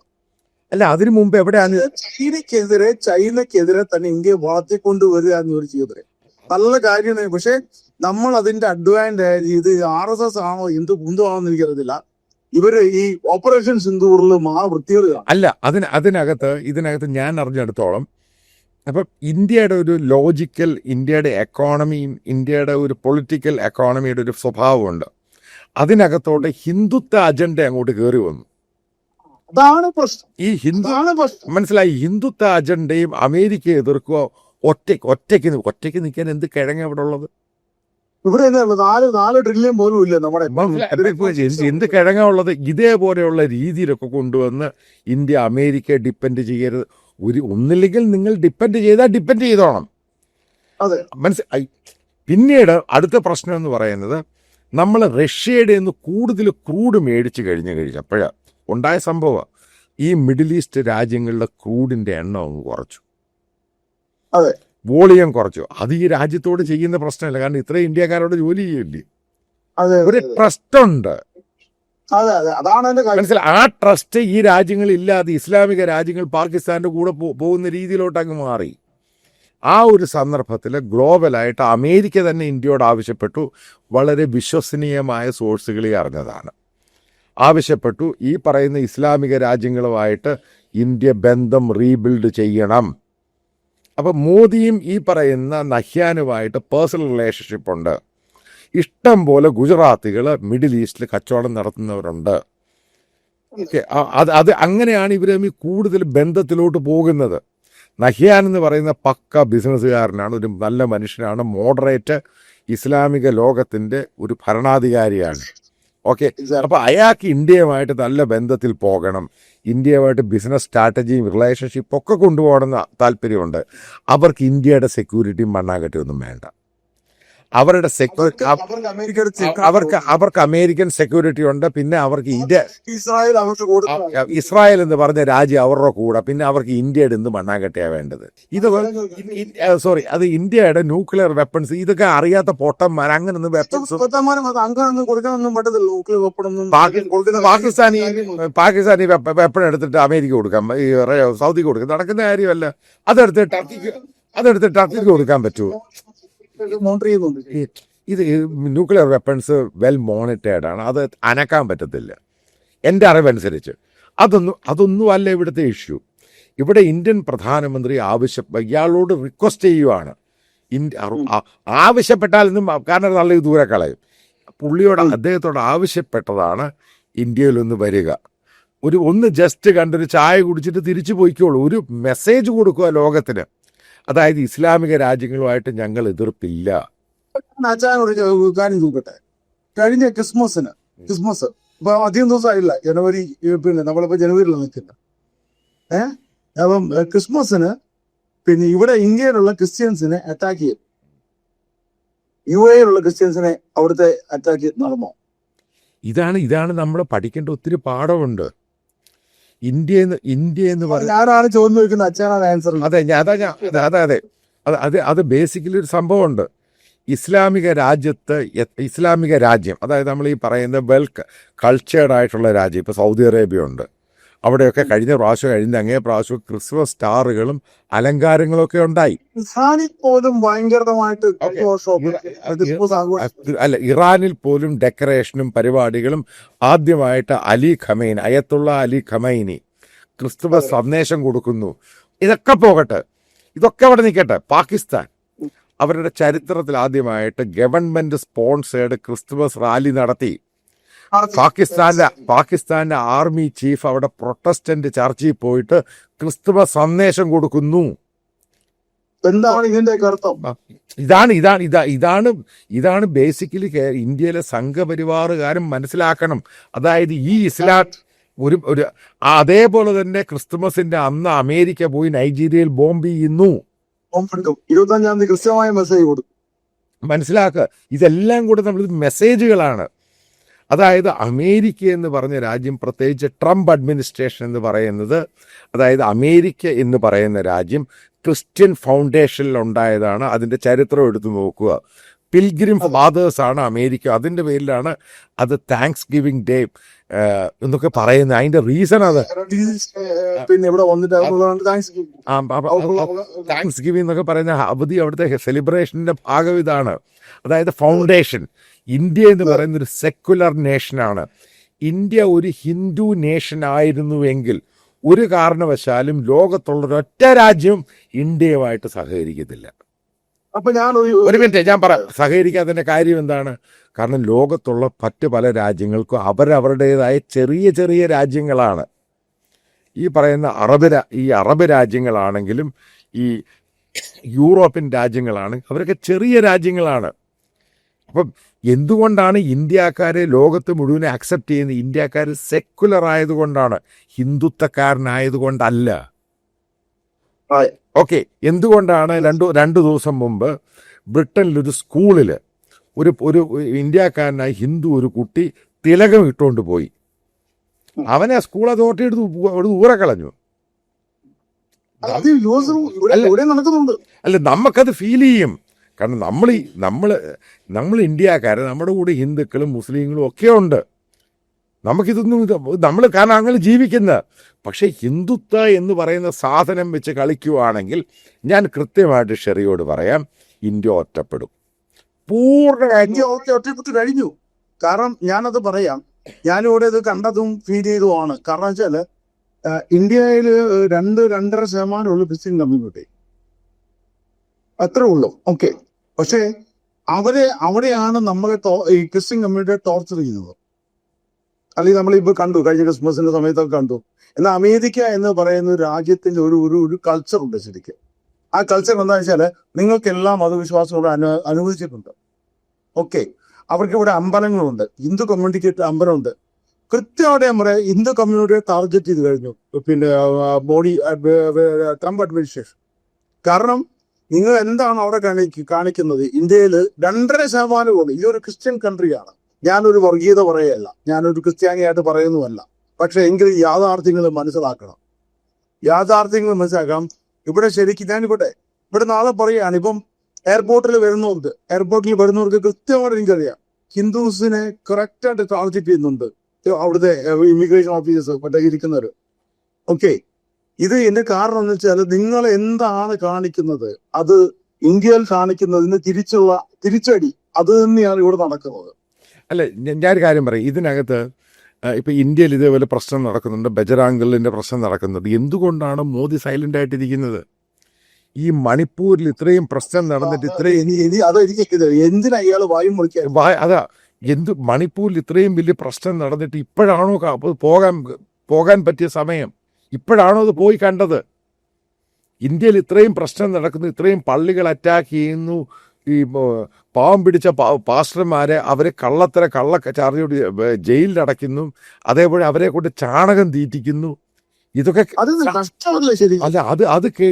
അല്ല, അതിനു മുമ്പ് എവിടെയാണ് ചൈനക്കെതിരെ തന്നെ ഇന്ത്യയെ വളർത്തിക്കൊണ്ടുവരിക എന്ന് ഒരു ചെയ്തത് നല്ല കാര്യമാണ്. പക്ഷെ നമ്മൾ അതിന്റെ അഡ്വാൻറ്റേജ് ഇത് RSS ആണോ എന്ത് കുന്തമാണെന്ന് എനിക്കറിയത്തില്ല. ഇവര് ഈ ഓപ്പറേഷൻ സിന്ദൂറിൽ വൃത്തികേട് അല്ല, ഇതിനകത്ത് ഞാൻ അറിഞ്ഞെടുത്തോളം, അപ്പം ഇന്ത്യയുടെ ഒരു ലോജിക്കൽ, ഇന്ത്യയുടെ എക്കോണമിയും ഇന്ത്യയുടെ ഒരു പൊളിറ്റിക്കൽ എക്കോണമിയുടെ ഒരു സ്വഭാവമുണ്ട്. അതിനകത്തോട്ട് ഹിന്ദുത്വ അജണ്ട അങ്ങോട്ട് കയറി വന്നു. അതാണ് പ്രശ്നം. മനസ്സിലായി. ഹിന്ദുത്വ അജണ്ടയും അമേരിക്കയെ എതിർക്കുക, ഒറ്റയ്ക്ക് നിൽക്കാൻ എന്ത് കിഴങ്ങ ഇവിടെ ഉള്ളത്? ഇവിടെ 4 ട്രില്യൺ പോലും ഇല്ല നമ്മുടെ. എന്ത് കിഴങ്ങ ഉള്ളത്? ഇതേപോലെയുള്ള രീതിയിലൊക്കെ കൊണ്ടുവന്ന് ഇന്ത്യ അമേരിക്കയെ ഡിപ്പെൻഡ് ചെയ്യരുത്. ഒന്നില്ലെങ്കിൽ നിങ്ങൾ ഡിപ്പെൻഡ് ചെയ്തോണം. മനസ്സിലായി. പിന്നീട് അടുത്ത പ്രശ്നം എന്ന് പറയുന്നത്, നമ്മൾ റഷ്യയുടെ നിന്ന് കൂടുതൽ ക്രൂഡ് മേടിച്ച് കഴിഞ്ഞപ്പോഴാണ് ഉണ്ടായ സംഭവം, ഈ മിഡിൽ ഈസ്റ്റ് രാജ്യങ്ങളിലെ ക്രൂഡിന്റെ എണ്ണം അങ്ങ് കുറച്ചു, വോളിയം കുറച്ചു. അത് ഈ രാജ്യത്തോട് ചെയ്യുന്ന പ്രശ്നമല്ല, കാരണം ഇത്രയും ഇന്ത്യക്കാരോട് ജോലി ചെയ്യില്ലേ, ഒരു ട്രസ്റ്റ് ഉണ്ട്. മനസ്സിലായി. ആ ട്രസ്റ്റ് ഈ രാജ്യങ്ങളില്ലാതെ ഇസ്ലാമിക രാജ്യങ്ങൾ പാകിസ്ഥാന്റെ കൂടെ പോകുന്ന രീതിയിലോട്ട് അങ്ങ് മാറി. ആ ഒരു സന്ദർഭത്തിൽ ഗ്ലോബലായിട്ട് അമേരിക്ക തന്നെ ഇന്ത്യയോട് ആവശ്യപ്പെട്ടു, വളരെ വിശ്വസനീയമായ സോഴ്സുകളെ അറിഞ്ഞതാണ്, ആവശ്യപ്പെട്ടു ഈ പറയുന്ന ഇസ്ലാമിക രാജ്യങ്ങളുമായിട്ട് ഇന്ത്യ ബന്ധം റീബിൽഡ് ചെയ്യണം. അപ്പം മോദിയും ഈ പറയുന്ന നഹ്യാനുമായിട്ട് പേഴ്സണൽ റിലേഷൻഷിപ്പ് ഉണ്ട്. ഇഷ്ടം പോലെ ഗുജറാത്തികൾ മിഡിൽ ഈസ്റ്റിൽ കച്ചവടം നടത്തുന്നവരുണ്ട്. അത് അങ്ങനെയാണ് ഇവർ തമ്മിൽ കൂടുതൽ ബന്ധത്തിലോട്ട് പോകുന്നത്. നഹ്യാൻ എന്ന് പറയുന്ന പക്ക ബിസിനസ്സുകാരനാണ്, ഒരു നല്ല മനുഷ്യനാണ്, മോഡറേറ്റ് ഇസ്ലാമിക ലോകത്തിൻ്റെ ഒരു ഭരണാധികാരിയാണ്. ഓക്കെ. അപ്പോൾ അയാൾക്ക് ഇന്ത്യയുമായിട്ട് നല്ല ബന്ധത്തിൽ പോകണം, ഇന്ത്യയുമായിട്ട് ബിസിനസ് സ്ട്രാറ്റജിയും റിലേഷൻഷിപ്പ് ഒക്കെ കൊണ്ടുപോകണമെന്ന് താല്പര്യമുണ്ട്. അവർക്ക് ഇന്ത്യയുടെ സെക്യൂരിറ്റിയും മണ്ണാകട്ടിയൊന്നും വേണ്ട. അവരുടെ അവർക്ക് അമേരിക്കൻ സെക്യൂരിറ്റി ഉണ്ട്. പിന്നെ അവർക്ക് ഇസ്രായേൽ എന്ന് പറഞ്ഞ രാജ്യം അവരുടെ കൂടെ, പിന്നെ അവർക്ക് ഇന്ത്യയുടെ എന്ത് മണ്ണാകട്ടിയാണ് വേണ്ടത്? അത് ഇന്ത്യയുടെ ന്യൂക്ലിയർ വെപ്പൺസ്, ഇതൊക്കെ അറിയാത്ത പൊട്ടന്മാർ. അങ്ങനൊന്നും വെപ്പൺസ് പാകിസ്ഥാനി വെപ്പൺ എടുത്തിട്ട് അമേരിക്ക കൊടുക്കാം, ഈ സൗദിക്ക് കൊടുക്കാം, നടക്കുന്ന കാര്യമല്ല. അതെടുത്ത് ടർക്കിക്ക് കൊടുക്കാൻ പറ്റുമോ? ഇത് ന്യൂക്ലിയർ വെപ്പൺസ് വെൽ മോണിറ്റേർഡ് ആണ്, അത് അനക്കാൻ പറ്റത്തില്ല എൻ്റെ അറിവനുസരിച്ച്. അതൊന്നും അല്ല ഇവിടുത്തെ ഇഷ്യൂ. ഇവിടെ ഇന്ത്യൻ പ്രധാനമന്ത്രി ഇയാളോട് റിക്വസ്റ്റ് ചെയ്യുവാണ്. ആവശ്യപ്പെട്ടാലൊന്നും, കാരണം നല്ല ദൂരെ കളയും. അദ്ദേഹത്തോട് ആവശ്യപ്പെട്ടതാണ് ഇന്ത്യയിലൊന്ന് വരിക, ഒന്ന് ജസ്റ്റ് കണ്ടൊരു ചായ കുടിച്ചിട്ട് തിരിച്ചു പോയിക്കോളൂ, ഒരു മെസ്സേജ് കൊടുക്കുക ലോകത്തിന്. അതായത് ഇസ്ലാമിക രാജ്യങ്ങളുമായിട്ട് ഞങ്ങൾ എതിർപ്പില്ല. കാര്യം നോക്കട്ടെ, കഴിഞ്ഞ ക്രിസ്മസ് ഇപ്പൊ അധികം ദിവസമായില്ല, ജനുവരി, പിന്നെ നമ്മളിപ്പോ ജനുവരിയിലാണ് നിൽക്കുന്നത്. അപ്പം ക്രിസ്മസിന് പിന്നെ ഇവിടെ ഇന്ത്യയിലുള്ള ക്രിസ്ത്യൻസിനെ അറ്റാക്ക് ചെയ്തു, UAE ക്രിസ്ത്യൻസിനെ അവിടുത്തെ അറ്റാക്ക് ചെയ്ത് നടന്നോ? ഇതാണ് നമ്മൾ പഠിക്കേണ്ട ഒത്തിരി പാഠമുണ്ട്. ഇന്ത്യ എന്ന് പറയുന്നത് ആരാണ് ചോദ്യം ചോദിക്കുന്നത്? അച്ഛനാണ് ആൻസർ. അത് ബേസിക്കലി ഒരു സംഭവമുണ്ട്. ഇസ്ലാമിക രാജ്യം, അതായത് നമ്മൾ ഈ പറയുന്ന വെൽ കൾച്ചേർഡ് ആയിട്ടുള്ള രാജ്യം, ഇപ്പോൾ സൗദി അറേബ്യ ഉണ്ട്. അവിടെയൊക്കെ കഴിഞ്ഞ അങ്ങേ പ്രാവശ്യം ക്രിസ്മസ് സ്റ്റാറുകളും അലങ്കാരങ്ങളും ഒക്കെ ഉണ്ടായി. ഇറാനിൽ പോലും ഡെക്കറേഷനും പരിപാടികളും. ആദ്യമായിട്ട് അയത്തുള്ള അലി ഖമൈനി ക്രിസ്തുമസ് സന്ദേശം കൊടുക്കുന്നു. ഇതൊക്കെ പോകട്ടെ, ഇതൊക്കെ അവിടെ നിൽക്കട്ടെ. പാകിസ്ഥാൻ അവരുടെ ചരിത്രത്തിൽ ആദ്യമായിട്ട് ഗവൺമെന്റ് സ്പോൺസേഡ് ക്രിസ്തുമസ് റാലി നടത്തി. പാകിസ്ഥാന്റെ ആർമി ചീഫ് അവിടെ പ്രൊട്ടസ്റ്റന്റ് ചർച്ചിൽ പോയിട്ട് ക്രിസ്തുമസ് സന്ദേശം കൊടുക്കുന്നു. എന്താണ് ഇതിന്റെ അർത്ഥം? ഇതാണ് ബേസിക്കലി ഇന്ത്യയിലെ സംഘപരിവാറുകാരും മനസ്സിലാക്കണം. അതായത് ഈ ഇസ്ലാം ഒരു അതേപോലെ തന്നെ ക്രിസ്തുമസിന്റെ അന്ന് അമേരിക്ക പോയി നൈജീരിയയിൽ ബോംബ് ചെയ്യുന്നു. 25-ാം തീയതി കൃത്യമായ മെസ്സേജ് കൊടുക്കും. മനസ്സിലാക്കുക, ഇതെല്ലാം കൂടെ നമ്മൾ മെസ്സേജുകളാണ്. അതായത് അമേരിക്ക എന്ന് പറഞ്ഞ രാജ്യം, പ്രത്യേകിച്ച് ട്രംപ് അഡ്മിനിസ്ട്രേഷൻ എന്ന് പറയുന്നത്, അതായത് അമേരിക്ക എന്ന് പറയുന്ന രാജ്യം ക്രിസ്ത്യൻ ഫൗണ്ടേഷനിൽ ഉണ്ടായതാണ്. അതിൻ്റെ ചരിത്രം എടുത്തു നോക്കുക. പിൽഗ്രിം ഫാദേഴ്സ് ആണ് അമേരിക്ക. അതിൻ്റെ പേരിലാണ് അത് താങ്ക്സ് ഗിവിംഗ് ഡേ എന്നൊക്കെ പറയുന്നത്. അതിൻ്റെ റീസൺ അത് പിന്നെ ഇവിടെ വന്നിട്ട് താങ്ക്സ് ഗിവിംഗ് എന്നൊക്കെ പറയുന്ന അവധി അവിടുത്തെ സെലിബ്രേഷൻ്റെ ഭാഗം ഇതാണ്. അതായത് ഫൗണ്ടേഷൻ. ഇന്ത്യ എന്ന് പറയുന്ന ഒരു സെക്കുലർ നേഷനാണ്. ഇന്ത്യ ഒരു ഹിന്ദു നേഷൻ ആയിരുന്നുവെങ്കിൽ ഒരു കാരണവശാലും ലോകത്തുള്ളൊരൊറ്റ രാജ്യം ഇന്ത്യയുമായിട്ട് സഹകരിക്കത്തില്ല. അപ്പൊ ഒരു മിനിറ്റ് ഞാൻ പറയാം. സഹകരിക്കാത്തതിന്റെ കാര്യം എന്താണ്? കാരണം ലോകത്തുള്ള മറ്റ് പല രാജ്യങ്ങൾക്കും അവരവരുടേതായ ചെറിയ ചെറിയ രാജ്യങ്ങളാണ്. ഈ പറയുന്ന അറബ് രാജ്യങ്ങളാണെങ്കിലും ഈ യൂറോപ്യൻ രാജ്യങ്ങളാണ്, അവരൊക്കെ ചെറിയ രാജ്യങ്ങളാണ്. അപ്പം എന്തുകൊണ്ടാണ് ഇന്ത്യക്കാരെ ലോകത്ത് മുഴുവൻ അക്സെപ്റ്റ് ചെയ്യുന്നത്? ഇന്ത്യക്കാർ സെക്കുലർ ആയതുകൊണ്ടാണ്, ഹിന്ദുത്വക്കാരനായതുകൊണ്ടല്ല. ഓക്കെ, എന്തുകൊണ്ടാണ് രണ്ടു ദിവസം മുമ്പ് ബ്രിട്ടനിലൊരു സ്കൂളിൽ ഒരു ഇന്ത്യക്കാരനായ ഹിന്ദു ഒരു കുട്ടി തിലകം ഇട്ടുകൊണ്ട് പോയി. അവനെ സ്കൂൾ അതോറിറ്റി എടുത്ത് ഊറെ കളഞ്ഞു. അല്ല, നമുക്കത് ഫീൽ ചെയ്യും. കാരണം നമ്മൾ ഇന്ത്യക്കാര്, നമ്മുടെ കൂടെ ഹിന്ദുക്കളും മുസ്ലിങ്ങളും ഒക്കെ ഉണ്ട്. നമുക്കിതൊന്നും നമ്മൾ കാരണം അങ്ങനെ ജീവിക്കുന്ന. പക്ഷെ ഹിന്ദുത്വ എന്ന് പറയുന്ന സാധനം വെച്ച് കളിക്കുവാണെങ്കിൽ ഞാൻ കൃത്യമായിട്ട് ഷെറിയോട് പറയാം, ഇന്ത്യ ഒറ്റപ്പെടും. ഇന്ത്യ ഒറ്റപ്പെട്ട് കഴിഞ്ഞു. കാരണം ഞാനത് പറയാം, ഞാനിവിടെ ഇത് കണ്ടതും ഫീൽ ചെയ്തതുമാണ്. കാരണം വെച്ചാല് ഇന്ത്യയിൽ 2-2.5% ക്രിസ്ത്യൻ കമ്മ്യൂണിറ്റി, അത്രേ ഉള്ളൂ. ഓക്കെ, പക്ഷേ അവിടെയാണ് നമ്മളെ ഈ ക്രിസ്ത്യൻ കമ്മ്യൂണിറ്റിയെ ടോർച്ചർ ചെയ്യുന്നത്. അല്ലെങ്കിൽ നമ്മളിപ്പോൾ കണ്ടു, കഴിഞ്ഞ ക്രിസ്മസിന്റെ സമയത്തൊക്കെ കണ്ടു. എന്നാൽ അമേരിക്ക എന്ന് പറയുന്ന ഒരു രാജ്യത്തിന്റെ ഒരു കൾച്ചർ ഉണ്ട് ശരിക്കും. ആ കൾച്ചർ എന്താ വെച്ചാൽ നിങ്ങൾക്ക് എല്ലാ മതവിശ്വാസങ്ങളും അനുവദിച്ചിട്ടുണ്ട്. ഓക്കെ, അവർക്ക് ഇവിടെ അമ്പലങ്ങളുണ്ട്, ഹിന്ദു കമ്മ്യൂണിറ്റിക്ക് അമ്പലമുണ്ട്. കൃത്യമായിട്ട് ഞാൻ പറയാം, ഹിന്ദു കമ്മ്യൂണിറ്റിയെ ടാർഗറ്റ് ചെയ്ത് കഴിഞ്ഞു പിന്നെ ട്രംപ് അഡ്മിനിസ്ട്രേഷൻ. കാരണം നിങ്ങൾ എന്താണ് അവിടെ കാണിക്കുന്നത്? ഇന്ത്യയിൽ 2.5% ഇതൊരു ക്രിസ്ത്യൻ കൺട്രിയാണ്. ഞാനൊരു വർഗീയത പറയുകയല്ല, ഞാനൊരു ക്രിസ്ത്യാനിയായിട്ട് പറയുന്നുമല്ല. പക്ഷെ എങ്കിലും യാഥാർത്ഥ്യങ്ങൾ മനസ്സിലാക്കണം. ഇവിടെ ശരിക്കും ഞാനിവിടെ നാളെ പറയുകയാണ്, ഇപ്പം എയർപോർട്ടിൽ വരുന്നവർക്ക് കൃത്യമായിട്ട് എനിക്കറിയാം ഹിന്ദുസിനെ കറക്റ്റായിട്ട് ടാർഗറ്റ് ചെയ്യുന്നുണ്ട് അവിടുത്തെ ഇമിഗ്രേഷൻ ഓഫീസേഴ്സ് മറ്റേ ഇരിക്കുന്നവർ. ഓക്കെ, ഇത് എന്റെ കാരണം എന്ന് വെച്ചാൽ നിങ്ങൾ എന്താണ് കാണിക്കുന്നത്, അത് ഇന്ത്യയിൽ കാണിക്കുന്നതിന് തിരിച്ചടി അത് തന്നെയാണ് ഇവിടെ നടക്കുന്നത്. അല്ല, ഞാനൊരു കാര്യം പറയും. ഇതിനകത്ത് ഇപ്പം ഇന്ത്യയിൽ ഇതേപോലെ പ്രശ്നം നടക്കുന്നുണ്ട്, ബജറാങ്കലിൻ്റെ പ്രശ്നം നടക്കുന്നുണ്ട്. എന്തുകൊണ്ടാണ് മോദി സൈലൻ്റ് ആയിട്ടിരിക്കുന്നത്? ഈ മണിപ്പൂരിൽ ഇത്രയും പ്രശ്നം നടന്നിട്ട് എന്തിനാ ഇയാൾ വായും മുറിക്കാൻ? അതാ, മണിപ്പൂരിൽ ഇത്രയും വലിയ പ്രശ്നം നടന്നിട്ട് ഇപ്പോഴാണോ പോകാൻ പറ്റിയ സമയം? ഇപ്പോഴാണോ അത് പോയി കണ്ടത്? ഇന്ത്യയിൽ ഇത്രയും പ്രശ്നം നടക്കുന്നു, ഇത്രയും പള്ളികൾ അറ്റാക്ക് ചെയ്യുന്നു, ഈ പാവം പിടിച്ച പാസ്റ്റർമാരെ അവരെ കള്ള ചാർജോട് ജയിലിലടയ്ക്കുന്നു, അതേപോലെ അവരെ കൊണ്ട് ചാണകം തീറ്റിക്കുന്നു. ഇതൊക്കെ അല്ല,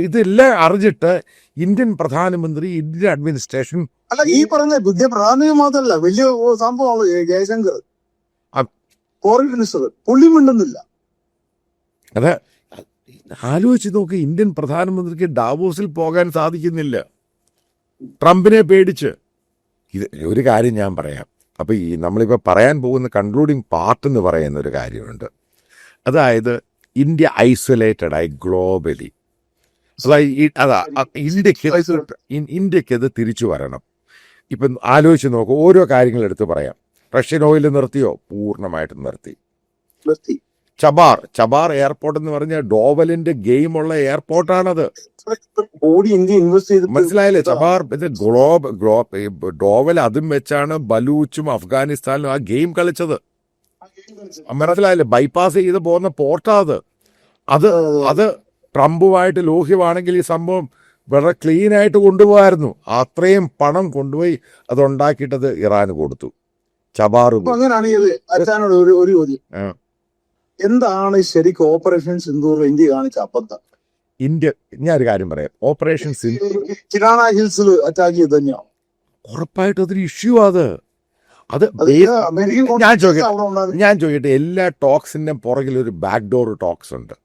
ഇതെല്ലാം അറിഞ്ഞിട്ട് ഇന്ത്യൻ പ്രധാനമന്ത്രി, ഇന്ത്യൻ അഡ്മിനിസ്ട്രേഷൻ, അല്ല ഈ പറഞ്ഞ പ്രധാനമന്ത്രി മാത്രമല്ല, വലിയ സംഭവമാണ് ജയശങ്കർ, ഫോറിൻ മിനിസ്റ്റർ, പുള്ളി മിണ്ടുന്നില്ല. അതെ, ആലോചിച്ച് നോക്ക്, ഇന്ത്യൻ പ്രധാനമന്ത്രിക്ക് ഡാവോസിൽ പോകാൻ സാധിക്കുന്നില്ല, ട്രംപിനെ പേടിച്ച്. ഇത് ഒരു കാര്യം ഞാൻ പറയാം. അപ്പോൾ ഈ നമ്മളിപ്പോൾ പറയാൻ പോകുന്ന കൺക്ലൂഡിങ് പാർട്ട് എന്ന് പറയുന്ന ഒരു കാര്യമുണ്ട്. അതായത് ഇന്ത്യ ഐസൊലേറ്റഡ് ആയി ഗ്ലോബലി. ഇന്ത്യക്കത് തിരിച്ചു വരണം. ഇപ്പം ആലോചിച്ച് നോക്കൂ, ഓരോ കാര്യങ്ങൾ എടുത്ത് പറയാം. റഷ്യൻ ഓയിൽ നിർത്തിയോ? പൂർണ്ണമായിട്ടും നിർത്തി. ചബാർ എയർപോർട്ട് എന്ന് പറഞ്ഞാൽ ഡോവലിന്റെ ഗെയിമുള്ള എയർപോർട്ടാണത്. മനസ്സിലായില്ലേ? ചബാർ ഡോവൽ അതും വെച്ചാണ് ബലൂച്ചും അഫ്ഗാനിസ്ഥാനിലും ആ ഗെയിം കളിച്ചത്. മനസ്സിലായില്ലേ? ബൈപ്പാസ് ചെയ്ത് പോകുന്ന പോർട്ടാ അത്. അത് അത് ട്രംപുമായിട്ട് ലോഹ്യമാണെങ്കിൽ ഈ സംഭവം വളരെ ക്ലീൻ ആയിട്ട് കൊണ്ടുപോകായിരുന്നു. അത്രയും പണം കൊണ്ടുപോയി അത് ഉണ്ടാക്കിയിട്ടത് ഇറാന് കൊടുത്തു. ചബാറ് അപ്പൊ അങ്ങനെയാണെങ്കിൽ അച്ഛനോട് ഒരു ചോദ്യം, ആ. എന്താണ് ശരിക്കും ഓപ്പറേഷൻ സിന്ദൂർ ഇന്ത്യ കാണിച്ച അബദ്ധം? ഇന്ത്യ, ഞാനൊരു കാര്യം പറയാം, ഓപ്പറേഷൻ സിന്ധൂർ കിരാണ ഹിൽസിൽ അറ്റാക്ക് ചെയ്ത് തന്നെയാണ്. ഉറപ്പായിട്ടും അതൊരു ഇഷ്യൂ. അത് അത് അമേരിക്കൻ ഞാൻ ചോദിക്കട്ടെ, അവിടെ ഉണ്ടായിരുന്ന ഞാൻ ചോദിക്കട്ടെ, എല്ലാ ടോക്സിന്റെ പുറകിൽ ഒരു ബാക്ക് ഡോർ ടോക്സ് ഉണ്ട്.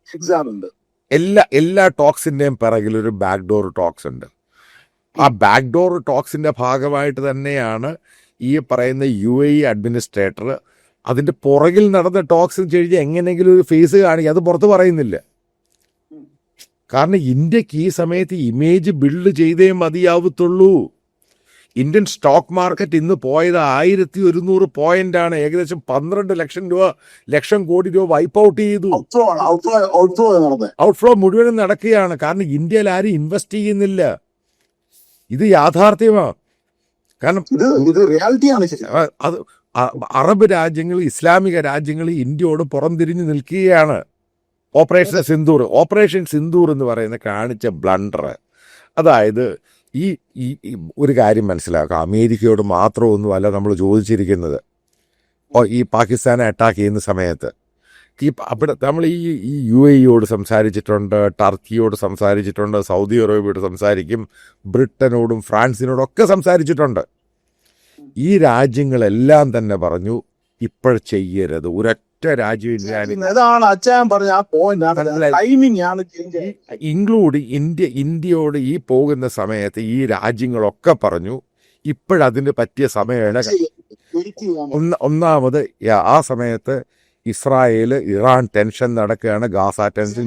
എക്സാം ഉണ്ട്. എല്ലാ ടോക്സിന്റെയും പിറകിൽ ഒരു ബാക്ക് ഡോർ ടോക്സ് ഉണ്ട്. ആ ബാക്ക് ഡോർ ടോക്സിന്റെ ഭാഗമായിട്ട് തന്നെയാണ് ഈ പറയുന്ന UAE അഡ്മിനിസ്ട്രേറ്റർ അതിന്റെ പുറകിൽ നടന്ന ടോക്സ് കഴിഞ്ഞ് എങ്ങനെയെങ്കിലും ഒരു ഫേസ് കാണിക്കുക. അത് പുറത്ത് പറയുന്നില്ല. കാരണം ഇന്ത്യക്ക് ഈ സമയത്ത് ഇമേജ് ബിൽഡ് ചെയ്തേ മതിയാവത്തുള്ളൂ. ഇന്ത്യൻ സ്റ്റോക്ക് മാർക്കറ്റ് ഇന്ന് പോയത് 1100 പോയിന്റാണ്. ഏകദേശം 12 ലക്ഷം കോടി രൂപ വൈപ്പ് ഔട്ട് ചെയ്തു. ഔട്ട്ഫ്ലോ മുഴുവനും നടക്കുകയാണ്. കാരണം ഇന്ത്യയിൽ ആരും ഇൻവെസ്റ്റ് ചെയ്യുന്നില്ല. ഇത് യാഥാർത്ഥ്യമാണ്. കാരണം ഇത് റിയാലിറ്റിയാണ്. അത് അറബ് രാജ്യങ്ങൾ, ഇസ്ലാമിക രാജ്യങ്ങൾ ഇന്ത്യയോട് പുറംതിരിഞ്ഞ് നിൽക്കുകയാണ്. ഓപ്പറേഷൻ സിന്ദൂർ എന്ന് പറയുന്ന കാണിച്ച ബ്ലണ്ടർ. അതായത് ഈ ഒരു കാര്യം മനസ്സിലാക്കുക, അമേരിക്കയോട് മാത്രമൊന്നുമല്ല നമ്മൾ ചോദിച്ചിരിക്കുന്നത്. ഈ പാകിസ്ഥാനെ അറ്റാക്ക് ചെയ്യുന്ന സമയത്ത് അവിടെ നമ്മൾ ഈ UAE സംസാരിച്ചിട്ടുണ്ട്, ടർക്കിയോട് സംസാരിച്ചിട്ടുണ്ട്, സൗദി അറേബ്യയോട് സംസാരിക്കും, ബ്രിട്ടനോടും ഫ്രാൻസിനോടും ഒക്കെ സംസാരിച്ചിട്ടുണ്ട്. ഈ രാജ്യങ്ങളെല്ലാം തന്നെ പറഞ്ഞു ഇപ്പോൾ ചെയ്യരുത്. ഒരൊറ്റ രാജ്യം അതാണ് അച്ഛൻ പറഞ്ഞ ആ പോയിന്റ്. ടൈമിംഗ് ആണ് ഇൻക്ലൂഡ് ഇന്ത്യയോട് ഈ പോകുന്ന സമയത്ത് ഈ രാജ്യങ്ങളൊക്കെ പറഞ്ഞു ഇപ്പോഴതിന് പറ്റിയ സമയമാണ്. ഒന്നാമത് ആ സമയത്ത് ഇസ്രായേൽ ഇറാൻ ടെൻഷൻ നടക്കുകയാണ്. ഗാസ ടെൻഷൻ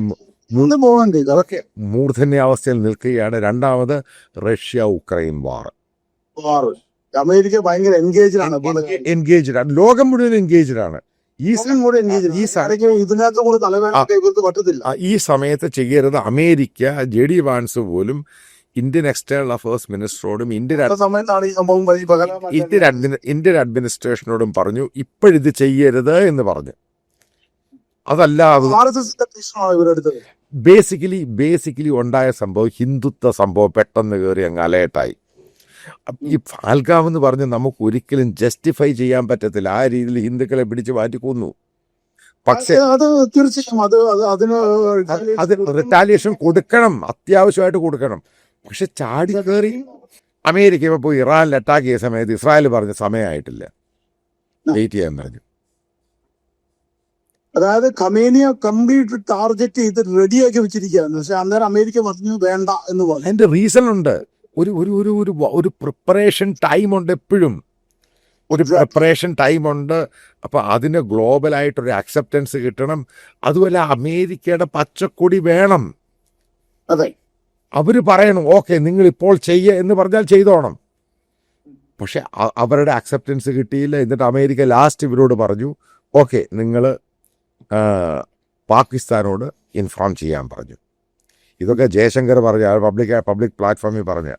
അതൊക്കെ മൂർധന്യാവസ്ഥയിൽ നിൽക്കുകയാണ്. രണ്ടാമത് റഷ്യ ഉക്രൈൻ വാർ. അമേരിക്ക ഭയങ്കര എൻഗേജ്ഡ് ആണ്. ലോകം മുഴുവൻ എൻഗേജ്ഡ് ആണ്. ഈ സമയത്ത് ചെയ്യരുത്. അമേരിക്ക JD വാൻസ് പോലും ഇന്ത്യൻ എക്സ്റ്റേണൽ അഫയേഴ്സ് മിനിസ്റ്ററോടും ഇന്ത്യൻ അഡ്മിനിസ്ട്രേഷനോടും പറഞ്ഞു ഇപ്പോഴിത് ചെയ്യരുത് എന്ന് പറഞ്ഞു. അതല്ലാതെ ബേസിക്കലി ഉണ്ടായ സംഭവം ഹിന്ദുത്വ സംഭവം പെട്ടെന്ന് കയറി അങ്ങ് അലേർട്ടായി. ഈ ഫാൽഗാം എന്ന് പറഞ്ഞ് നമുക്ക് ഒരിക്കലും ജസ്റ്റിഫൈ ചെയ്യാൻ പറ്റത്തില്ല. ആ രീതിയിൽ ഹിന്ദുക്കളെ പിടിച്ച് മാറ്റി കൊന്നു. പക്ഷേ അത് റിറ്റാലിയേഷൻ കൊടുക്കണം, അത്യാവശ്യമായിട്ട് കൊടുക്കണം. പക്ഷെ ചാടി കയറി അമേരിക്ക ഇപ്പോൾ പോയി ഇറാനിൽ അറ്റാക്ക് ചെയ്ത സമയത്ത് ഇസ്രായേൽ പറഞ്ഞ സമയമായിട്ടില്ല, വെയിറ്റ് ചെയ്യാൻ പറഞ്ഞു. അതായത് ഖമേനിയെ കംപ്ലീറ്റ് ടാർഗറ്റ് ചെയ്ത് റെഡിയാക്കി വെച്ചിരിക്കുകയാണ്. പക്ഷെ അന്നേരം അമേരിക്ക പറഞ്ഞു വേണ്ട എന്ന് പറഞ്ഞു. അതിന്റെ റീസൺ ഉണ്ട്. ഒരു പ്രിപ്പറേഷൻ ടൈമുണ്ട്. എപ്പോഴും ഒരു പ്രിപ്പറേഷൻ ടൈമുണ്ട്. അപ്പോൾ അതിന് ഗ്ലോബലായിട്ടൊരു അക്സെപ്റ്റൻസ് കിട്ടണം. അതുപോലെ അമേരിക്കയുടെ പച്ചക്കൊടി വേണം. അതെ, അവർ പറയണം ഓക്കെ നിങ്ങൾ ഇപ്പോൾ ചെയ്യുക എന്ന് പറഞ്ഞാൽ ചെയ്തോണം. പക്ഷെ അവരുടെ അക്സെപ്റ്റൻസ് കിട്ടിയില്ല. എന്നിട്ട് അമേരിക്ക ലാസ്റ്റ് ഇവരോട് പറഞ്ഞു ഓക്കെ നിങ്ങൾ പാകിസ്ഥാനോട് ഇൻഫോം ചെയ്യാൻ പറഞ്ഞു. ഇതൊക്കെ ജയശങ്കർ പറഞ്ഞ പബ്ലിക് പ്ലാറ്റ്ഫോമിൽ പറഞ്ഞ.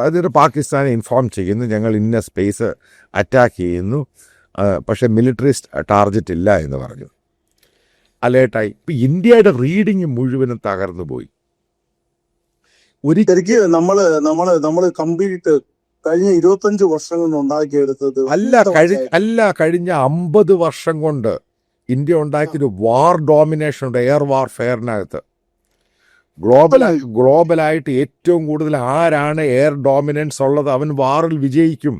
അതിന് പാകിസ്ഥാനെ ഇൻഫോം ചെയ്യുന്നു ഞങ്ങൾ ഇന്ന സ്പേസ് അറ്റാക്ക് ചെയ്യുന്നു, പക്ഷെ മിലിറ്ററി ടാർഗറ്റ് ഇല്ല എന്ന് പറഞ്ഞു. അലേർട്ടായി. ഇപ്പം ഇന്ത്യയുടെ റീഡിങ് മുഴുവനും തകർന്നു പോയി. നമ്മള് കംപ്ലീറ്റ് കഴിഞ്ഞ 25 വർഷം കൊണ്ട് ഉണ്ടാക്കിയെടുത്തത് കഴിഞ്ഞ 50 വർഷം കൊണ്ട് ഇന്ത്യ ഉണ്ടാക്കിയൊരു വാർ ഡോമിനേഷൻ ഉണ്ട്. എയർ വാർഫെയറിനകത്ത് ഗ്ലോബലായിട്ട് ഏറ്റവും കൂടുതൽ ആരാണ് എയർ ഡോമിനൻസ് ഉള്ളത് അവൻ വാറിൽ വിജയിക്കും.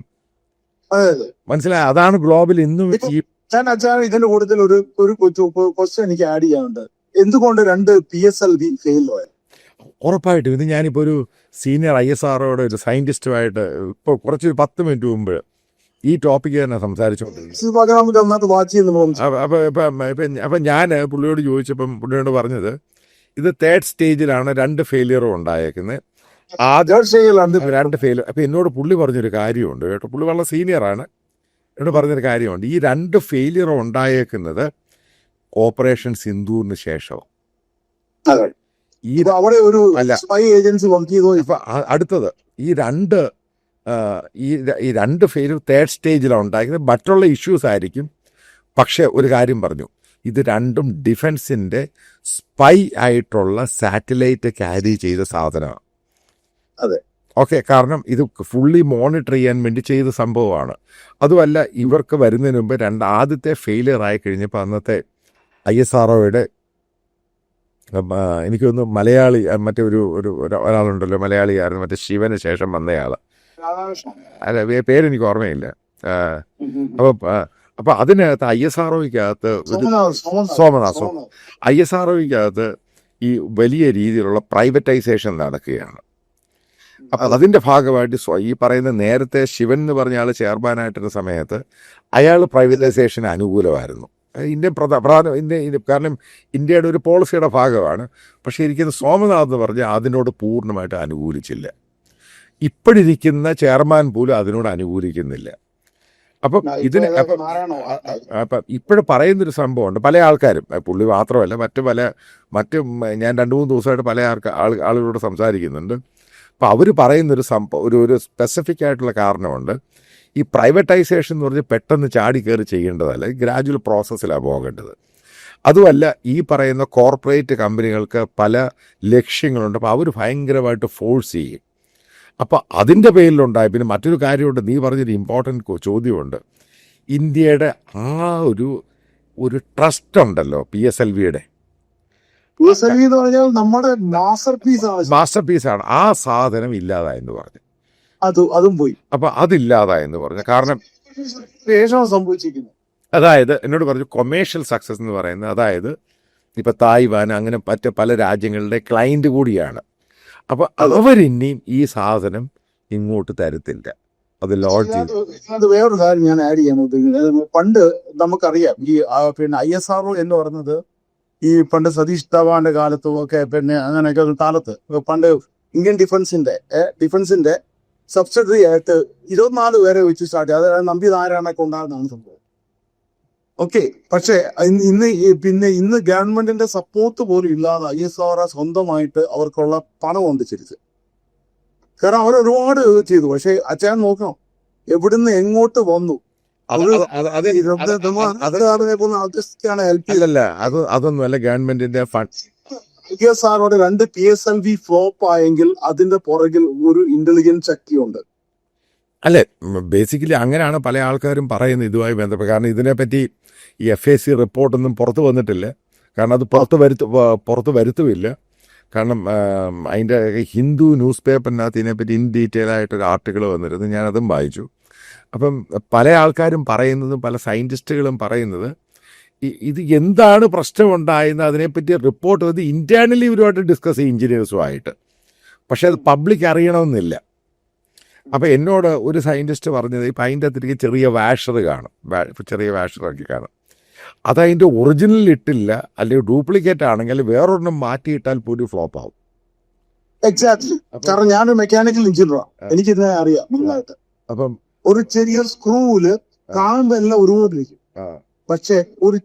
മനസ്സിലായി? അതാണ് ഗ്ലോബൽ ഇന്നും. ഇതിന്റെ കൂട്ടത്തിൽ ഒരു ക്വസ്റ്റ്യൻ എനിക്ക് ആഡ് ചെയ്യാനുണ്ട്. എന്തുകൊണ്ട് 2 PSLV ഫെയിൽ ആയി? ഉറപ്പായിട്ടും ഇത് ഞാനിപ്പോൾ ഒരു സീനിയർ ISROയുടെ ഒരു സയന്റിസ്റ്റുമായിട്ട് ഇപ്പോൾ കുറച്ച് 10 മിനിറ്റ് മുമ്പ് ഈ ടോപ്പിക്ക് തന്നെ സംസാരിച്ചുകൊണ്ടിരുന്നു. അപ്പം ഞാൻ പുള്ളിയോട് ചോദിച്ചപ്പം പുള്ളിയോട് പറഞ്ഞത് ഇത് 3rd സ്റ്റേജിലാണ് 2 ഫെയിലിയറും ഉണ്ടായേക്കുന്നത്. ആദ്യം 2 ഫെയിലിയർ. അപ്പം എന്നോട് പുള്ളി പറഞ്ഞൊരു കാര്യമുണ്ട് കേട്ടോ. പുള്ളി വളരെ സീനിയറാണ്. എന്നോട് പറഞ്ഞൊരു കാര്യമുണ്ട്. ഈ 2 ഫെയിലിയറും ഉണ്ടായേക്കുന്നത് ഓപ്പറേഷൻ സിന്ദൂറിന് ശേഷം. അവിടെ ഒരു സ്പൈ ഏജൻസി വർക്ക് ചെയ്തു. അടുത്തത് ഈ 2 ഈ രണ്ട് ഫെയിലും തേർഡ് സ്റ്റേജിലാണ് ഉണ്ടാക്കുന്നത്. മറ്റുള്ള ഇഷ്യൂസ് ആയിരിക്കും. പക്ഷേ ഒരു കാര്യം പറഞ്ഞു, ഇത് രണ്ടും ഡിഫൻസിൻ്റെ സ്പൈ ആയിട്ടുള്ള സാറ്റലൈറ്റ് ക്യാരി ചെയ്ത സാധനമാണ്. അതെ. ഓക്കെ, കാരണം ഇത് ഫുള്ളി മോണിറ്റർ ചെയ്യാൻ വേണ്ടി ചെയ്ത സംഭവമാണ്. അതുമല്ല, ഇവർക്ക് വരുന്നതിന് മുമ്പ് ആദ്യത്തെ ഫെയിലിയർ ആയി കഴിഞ്ഞപ്പോൾ അന്നത്തെ ISROയുടെ എനിക്കൊന്ന് മലയാളി മറ്റേ ഒരാളുണ്ടല്ലോ, മലയാളിയായിരുന്നു, മറ്റേ ശിവന് ശേഷം വന്നയാൾ, അല്ല പേരെനിക്ക് ഓർമ്മയില്ല. അപ്പോൾ അതിനകത്ത് ISROയ്ക്കകത്ത് സോമനാഥ് ISROയ്ക്കകത്ത് ഈ വലിയ രീതിയിലുള്ള പ്രൈവറ്റൈസേഷൻ നടക്കുകയാണ്. അപ്പം അതിൻ്റെ ഭാഗമായിട്ട് ഈ പറയുന്ന നേരത്തെ ശിവൻ എന്ന് പറഞ്ഞ ആൾ ചെയർമാനായിട്ടിരുന്ന സമയത്ത് അയാൾ പ്രൈവറ്റൈസേഷന് അനുകൂലമായിരുന്നു. ഇന്ത്യൻ കാരണം ഇന്ത്യയുടെ ഒരു പോളിസിയുടെ ഭാഗമാണ്. പക്ഷേ ഇരിക്കുന്ന സോമനാഥ് എന്ന് പറഞ്ഞാൽ അതിനോട് പൂർണ്ണമായിട്ട് അനുകൂലിച്ചില്ല. ഇപ്പോഴിരിക്കുന്ന ചെയർമാൻ പോലും അതിനോട് അനുകൂലിക്കുന്നില്ല. അപ്പം ഇതിന് അപ്പം ഇപ്പോഴും പറയുന്നൊരു സംഭവമുണ്ട്. പല ആൾക്കാരും, പുള്ളി മാത്രമല്ല, മറ്റ് ഞാൻ 2-3 ദിവസമായിട്ട് പല ആളുകളോട് സംസാരിക്കുന്നുണ്ട്. അപ്പോൾ അവർ പറയുന്നൊരു ഒരു സ്പെസിഫിക് ആയിട്ടുള്ള കാരണമുണ്ട്. ഈ പ്രൈവറ്റൈസേഷൻ എന്ന് പറഞ്ഞാൽ പെട്ടെന്ന് ചാടി കയറി ചെയ്യേണ്ടതല്ല, ഗ്രാജുവൽ പ്രോസസ്സിലാണ് പോകേണ്ടത്. അതുമല്ല, ഈ പറയുന്ന കോർപ്പറേറ്റ് കമ്പനികൾക്ക് പല ലക്ഷ്യങ്ങളുണ്ട്. അപ്പോൾ അവർ ഭയങ്കരമായിട്ട് ഫോഴ്സ് ചെയ്യും. അപ്പോൾ അതിൻ്റെ പേരിലുണ്ടായി. പിന്നെ മറ്റൊരു കാര്യമുണ്ട്, നീ പറഞ്ഞൊരു ഇമ്പോർട്ടൻറ്റ് ചോദ്യമുണ്ട്. ഇന്ത്യയുടെ ആ ഒരു ട്രസ്റ്റ് ഉണ്ടല്ലോ, PSLVയുടെ എന്ന് പറഞ്ഞാൽ നമ്മുടെ മാസ്റ്റർ പീസാണ്. ആ സാധനം ഇല്ലാതായെന്ന് പറഞ്ഞു. അതും പോയി. അപ്പോൾ അതില്ലാതായെന്ന് പറഞ്ഞു. കാരണം സംഭവിച്ചിരിക്കുന്നു. അതായത് എന്നോട് പറഞ്ഞു കൊമേഴ്ഷ്യൽ സക്സസ് എന്ന് പറയുന്നത്, അതായത് ഇപ്പം തായ്വാൻ അങ്ങനെ മറ്റ് പല രാജ്യങ്ങളുടെ ക്ലയൻറ്റ് കൂടിയാണ്. അപ്പോൾ അവരിനിയും ഈ സാധനം ഇങ്ങോട്ട് തരത്തില്ല. അത് ലോഡ്ജ് അത് വേറൊരു കാര്യം ഞാൻ ആഡ് ചെയ്യാൻ ഉദ്ദേശിക്കുന്നത്, പണ്ട് നമുക്കറിയാം ഈ പിന്നെ ISRO എന്ന് പറയുന്നത് ഈ പണ്ട് സതീഷ് ധവാന്റെ കാലത്തും ഒക്കെ പിന്നെ അങ്ങനെയൊക്കെ കാലത്ത് പണ്ട് ഇന്ത്യൻ ഡിഫൻസിന്റെ സബ്സിഡറി ആയിട്ട് 24 പേരെ വെച്ച് സ്റ്റാർട്ട് ചെയ്തു. അതായത് നമ്പി നാരായണൊക്കെ ഉണ്ടാകുന്നതാണ് സംഭവം. ഓക്കെ, പക്ഷേ ഇന്ന് ഗവൺമെന്റിന്റെ സപ്പോർട്ട് പോലും ഇല്ലാതെ ISRO സ്വന്തമായിട്ട് അവർക്കുള്ള പണം കൊണ്ട് ചിരിച്ച്, കാരണം അവർ ഒരുപാട് ചെയ്തു. പക്ഷെ അച്ഛൻ നോക്കണം എവിടുന്ന് എങ്ങോട്ട് വന്നു. അതൊന്നുമല്ല ഗവൺമെന്റിന്റെ ഫണ്ട്. ISROയുടെ 2 PSLV ഫ്ലോപ്പ് ആയെങ്കിൽ അതിന്റെ പുറകിൽ ഒരു ഇന്റലിജൻസ് ശക്തിയുണ്ട്. അല്ലേ, ബേസിക്കലി അങ്ങനെയാണ് പല ആൾക്കാരും പറയുന്നത് ഇതുമായി ബന്ധപ്പെട്ട്. കാരണം ഇതിനെപ്പറ്റി ഈ FAC റിപ്പോർട്ടൊന്നും പുറത്ത് വന്നിട്ടില്ല. കാരണം അത് പുറത്ത് വരുത്തുമില്ല. കാരണം അതിൻ്റെ ഹിന്ദു ന്യൂസ് പേപ്പറിനകത്ത് ഇതിനെപ്പറ്റി ഇൻ ഡീറ്റെയിൽ ആയിട്ടൊരു ആർട്ടിക്കിൾ വന്നിരുന്നു. ഞാനതും വായിച്ചു. അപ്പം പല ആൾക്കാരും പറയുന്നതും പല സയൻറ്റിസ്റ്റുകളും പറയുന്നത് ഇത് എന്താണ് പ്രശ്നമുണ്ടായെന്ന് അതിനെപ്പറ്റി റിപ്പോർട്ട് വന്ന് ഇൻറ്റേർണലി ഇവരുമായിട്ട് ഡിസ്കസ് ചെയ്യും എഞ്ചിനീയേഴ്സുമായിട്ട്. പക്ഷേ അത് പബ്ലിക് അറിയണമെന്നില്ല. അപ്പോൾ എന്നോട് ഒരു സയൻറ്റിസ്റ്റ് പറഞ്ഞത്, ഇപ്പം അതിൻ്റെ അകത്തേക്ക് ചെറിയ വാഷർ കാണും, ചെറിയ വാഷറൊക്കെ കാണും. അതതിൻ്റെ ഒറിജിനൽ ഇട്ടില്ല, അല്ലെങ്കിൽ ഡ്യൂപ്ലിക്കേറ്റ് ആണെങ്കിൽ വേറൊരെണ്ണം മാറ്റിയിട്ടാൽ പോലും ഫ്ലോപ്പ് ആവും. എക്സാക്ട്ലി. കാരണം ഞാനൊരു മെക്കാനിക്കൽ എഞ്ചിനീയറാണ്, എനിക്കിതിനെ അറിയാം നന്നായിട്ട്. അപ്പം ഒരു ചെറിയ സ്ക്രൂവില് കാണുമ്പോ എല്ലാം ഒരുപോലിരിക്കും. പക്ഷെ ഒരു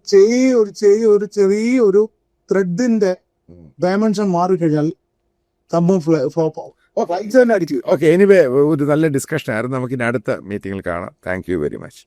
ചെറിയൊരു ത്രെഡിന്റെ ഡയമെൻഷൻ മാറിക്കഴിഞ്ഞാൽ സംഭവം ഫ്ലോപ്പ് ആവും. ഓക്കെ, എനിവേ ഒരു നല്ല ഡിസ്കഷൻ ആയിരുന്നു. നമുക്കിനി അടുത്ത മീറ്റിങ്ങിൽ കാണാം. Thank you very much.